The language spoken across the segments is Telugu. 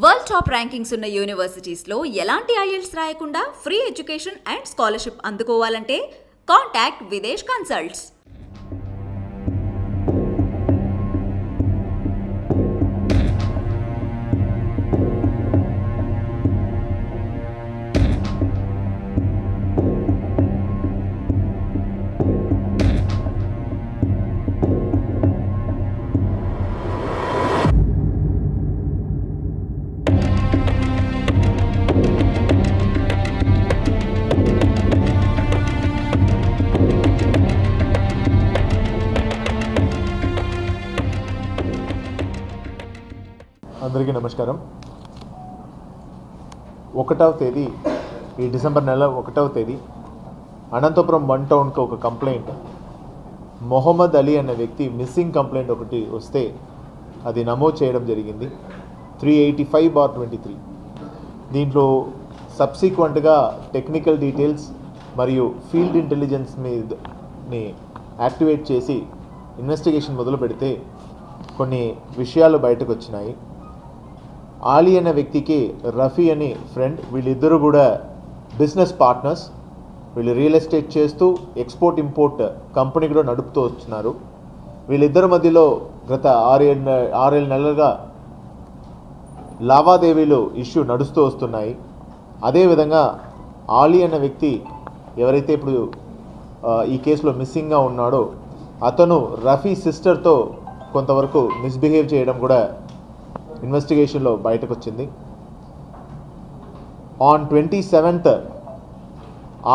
వరల్డ్ టాప్ ర్యాంకింగ్స్ ఉన్న యూనివర్సిటీస్ లో ఎలాంటి IELTS రాయకుండా ఫ్రీ ఎడ్యుకేషన్ అండ్ స్కాలర్షిప్ అందుకోవాలంటే కాంటాక్ట్ విదేశ్ కన్సల్ట్స్. అందరికీ నమస్కారం. 1వ తేదీ ఈ డిసెంబర్ నెల 1వ తేదీ అనంతపురం 1 టౌన్కి ఒక కంప్లైంట్, మొహమ్మద్ అలీ అనే వ్యక్తి మిస్సింగ్ కంప్లైంట్ ఒకటి వస్తే అది నమోదు చేయడం జరిగింది 385/23. దీంట్లో సబ్సిక్వెంట్గా టెక్నికల్ డీటెయిల్స్ మరియు ఫీల్డ్ ఇంటెలిజెన్స్ మీదని యాక్టివేట్ చేసి ఇన్వెస్టిగేషన్ మొదలు పెడితే కొన్ని విషయాలు బయటకు వచ్చినాయి. ఆలీ అనే వ్యక్తికి రఫీ అని ఫ్రెండ్, వీళ్ళిద్దరూ కూడా బిజినెస్ పార్ట్నర్స్. వీళ్ళు రియల్ ఎస్టేట్ చేస్తూ ఎక్స్పోర్ట్ ఇంపోర్ట్ కంపెనీ కూడా నడుపుతూ వచ్చినారు. వీళ్ళిద్దరి మధ్యలో గత 6-7 నెలలుగా లావాదేవీలు ఇష్యూ నడుస్తూ వస్తున్నాయి. అదేవిధంగా ఆలీ అనే వ్యక్తి ఎవరైతే ఇప్పుడు ఈ కేసులో మిస్సింగ్గా ఉన్నాడో అతను రఫీ సిస్టర్తో కొంతవరకు మిస్బిహేవ్ చేయడం కూడా ఇన్వెస్టిగేషన్లో బయటకు వచ్చింది. ఆన్ 27th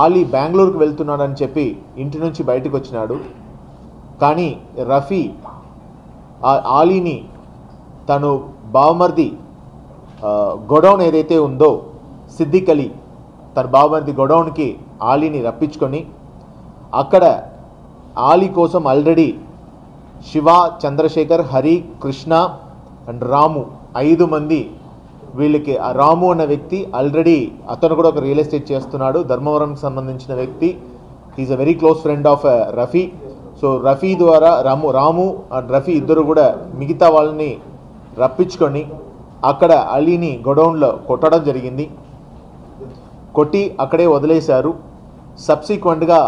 ఆలీ బెంగళూరుకు వెళ్తున్నాడని చెప్పి ఇంటి నుంచి బయటకు వచ్చినాడు. కానీ రఫీ ఆలీని తను బావమర్ది గొడౌన్ ఏదైతే ఉందో సిద్దిక్ అలీ, తన బావమర్ది గొడౌన్కి ఆలీని రప్పించుకొని అక్కడ ఆలీ కోసం ఆల్రెడీ శివ, చంద్రశేఖర్, హరి, కృష్ణ అండ్ రాము 5 మంది, వీళ్ళకి ఆ రాము అన్న వ్యక్తి ఆల్రెడీ అతను కూడా ఒక రియల్ ఎస్టేట్ చేస్తున్నాడు, ధర్మవరంకి సంబంధించిన వ్యక్తి. Is a very close friend of Rafi. So Rafi ద్వారా రాము అండ్ రఫీ ఇద్దరు కూడా మిగతా వాళ్ళని రప్పించుకొని అక్కడ అలీని గొడౌన్లో కొట్టడం జరిగింది. కొట్టి అక్కడే వదిలేశారు. సబ్సిక్వెంట్గా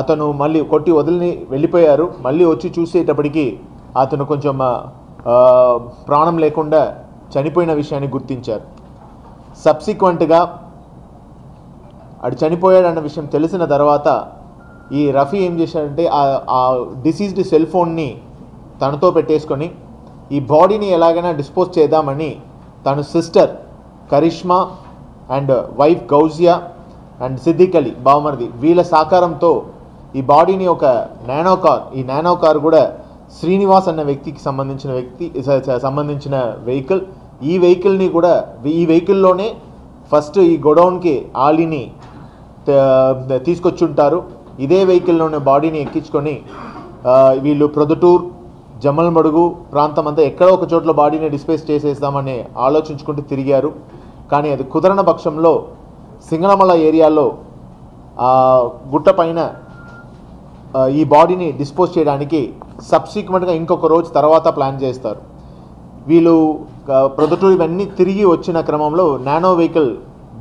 అతను మళ్ళీ కొట్టి వదిలి వెళ్ళిపోయారు. మళ్ళీ వచ్చి చూసేటప్పటికి అతను కొంచెం ప్రాణం లేకుండా చనిపోయిన విషయాన్ని గుర్తించారు. సబ్సిక్వెంట్గా అడు చనిపోయాడన్న విషయం తెలిసిన తర్వాత ఈ రఫీ ఏం చేశాడంటే ఆ డిసీజ్డ్ సెల్ ఫోన్ని తనతో పెట్టేసుకొని ఈ బాడీని ఎలాగైనా డిస్పోజ్ చేద్దామని తన sister Karishma and wife Gousia and Siddiq Ali బావమర్ది వీళ్ళ సహకారంతో ఈ బాడీని ఒక నానో కార్ కూడా శ్రీనివాస్ అన్న వ్యక్తికి సంబంధించిన వెహికల్. ఈ వెహికల్లోనే ఫస్ట్ ఈ గొడౌన్కి ఆలీని తీసుకొచ్చుంటారు. ఇదే వెహికల్లోనే బాడీని ఎక్కించుకొని వీళ్ళు ప్రొద్దుటూర్, జమ్మలమడుగు ప్రాంతం అంతా ఎక్కడో ఒక చోట్ల బాడీని డిస్పోజ్ చేసేస్తామని ఆలోచించుకుంటూ తిరిగారు. కానీ అది కుదరని పక్షంలో సింగనమల ఏరియాలో గుట్ట పైన ఈ బాడీని డిస్పోజ్ చేయడానికి సబ్సిక్వెంట్గా ఇంకొక రోజు తర్వాత ప్లాన్ చేస్తారు. వీళ్ళు ప్రొద్దుటూరు ఇవన్నీ తిరిగి వచ్చిన క్రమంలో నానో వెహికల్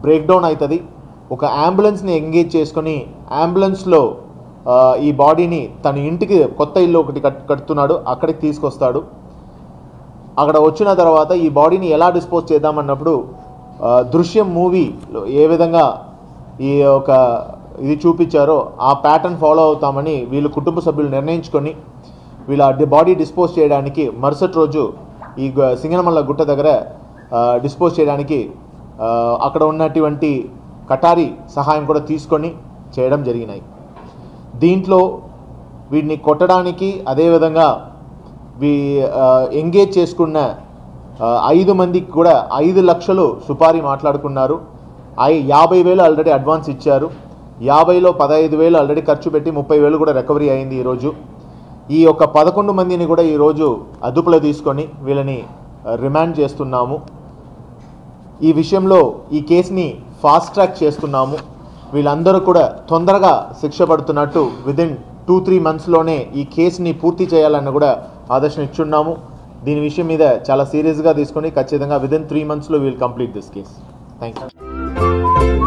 బ్రేక్ డౌన్ అవుతుంది. ఒక అంబులెన్స్ని ఎంగేజ్ చేసుకొని అంబులెన్స్లో ఈ బాడీని తన ఇంటికి కొత్త ఇల్లు ఒకటి కడుతున్నాడు, అక్కడికి తీసుకొస్తాడు. అక్కడ వచ్చిన తర్వాత ఈ బాడీని ఎలా డిస్పోజ్ చేద్దామన్నప్పుడు దృశ్యం మూవీలో ఏ విధంగా ఈ ఒక ఇది చూపించారో ఆ ప్యాటర్న్ ఫాలో అవుతామని వీళ్ళు కుటుంబ సభ్యులు నిర్ణయించుకొని వీళ్ళ బాడీ డిస్పోజ్ చేయడానికి మరుసటి రోజు ఈ సింగనమల్ల గుట్ట దగ్గర డిస్పోజ్ చేయడానికి అక్కడ ఉన్నటువంటి కటారి సహాయం కూడా తీసుకొని చేయడం జరిగినాయి. దీంట్లో వీడిని కొట్టడానికి అదేవిధంగా ఎంగేజ్ చేసుకున్న 5 మందికి కూడా 5 లక్షలు సుపారీ మాట్లాడుకున్నారు. 50,000 ఆల్రెడీ అడ్వాన్స్ ఇచ్చారు. 50లో 15,000 ఆల్రెడీ ఖర్చు పెట్టి 30,000 కూడా రికవరీ అయింది ఈరోజు. ఈ యొక్క 11 మందిని కూడా ఈరోజు అదుపులో తీసుకొని వీళ్ళని రిమాండ్ చేస్తున్నాము. ఈ విషయంలో ఈ కేసుని ఫాస్ట్ ట్రాక్ చేస్తున్నాము. వీళ్ళందరూ కూడా తొందరగా శిక్ష పడుతున్నట్టు విదిన్ 2-3 మంత్స్లోనే ఈ కేసుని పూర్తి చేయాలని కూడా ఆదేశం ఇచ్చున్నాము. దీని విషయం మీద చాలా సీరియస్గా తీసుకొని ఖచ్చితంగా విదిన్ 3 monthsలో will complete this case. Thank you.